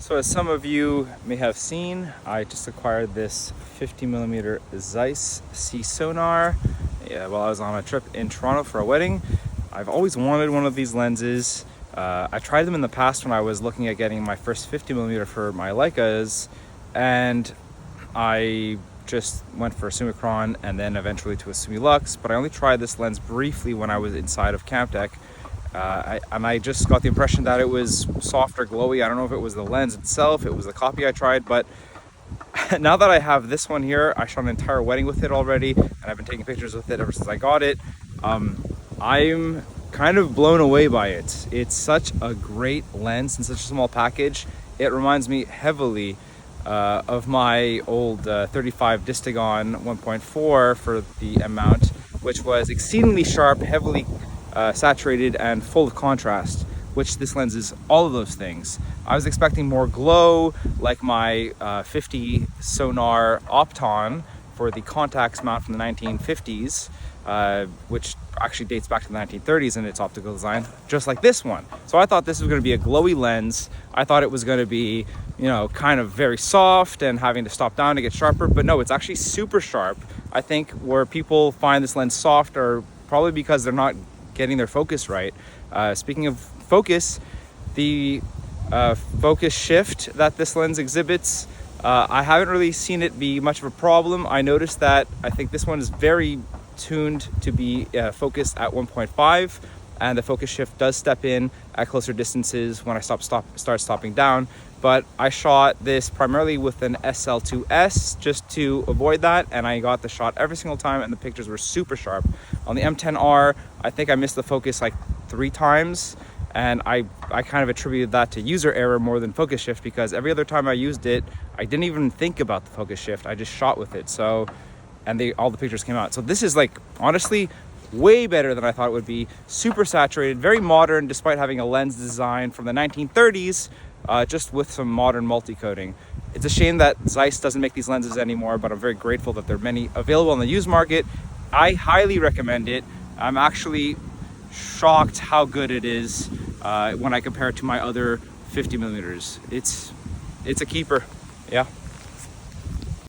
So as some of you may have seen, I just acquired this 50mm Zeiss C-Sonnar while I was on a trip in Toronto for a wedding. I've always wanted one of these lenses. I tried them in the past when I was looking at getting my first 50mm for my Leicas, and I just went for a Summicron and then eventually to a Summilux, but I only tried this lens briefly when I was inside of Camtech. I just got the impression that it was soft or glowy. I don't know if it was the lens itself, it was the copy I tried, but now that I have this one here, I shot an entire wedding with it already, and I've been taking pictures with it ever since I got it. I'm kind of blown away by it. It's such a great lens in such a small package. It reminds me heavily of my old 35 Distagon 1.4 for the M mount, which was exceedingly sharp, heavily saturated and full of contrast, which this lens is all of those things. I was expecting more glow like my 50 Sonnar Opton for the Contax mount from the 1950s, which actually dates back to the 1930s in its optical design, just like this one. So I thought this was going to be a glowy lens. I thought it was going to be, kind of very soft and having to stop down to get sharper, but no, it's actually super sharp. I think where people find this lens soft are probably because they're not getting their focus right. Speaking of focus, the focus shift that this lens exhibits, I haven't really seen it be much of a problem. I noticed that I think this one is very tuned to be focused at 1.5, and the focus shift does step in at closer distances when I start stopping down. But I shot this primarily with an SL2S just to avoid that, and I got the shot every single time, and the pictures were super sharp. On the M10R, I think I missed the focus like 3 times, and I kind of attributed that to user error more than focus shift, because every other time I used it, I didn't even think about the focus shift. I just shot with it. So, and all the pictures came out. So this is honestly way better than I thought it would be. Super saturated, very modern, despite having a lens design from the 1930s, just with some modern multi-coating. It's a shame that Zeiss doesn't make these lenses anymore, but I'm very grateful that there are many available on the used market. I highly recommend it. I'm actually shocked how good it is when I compare it to my other 50mm. It's a keeper. Yeah.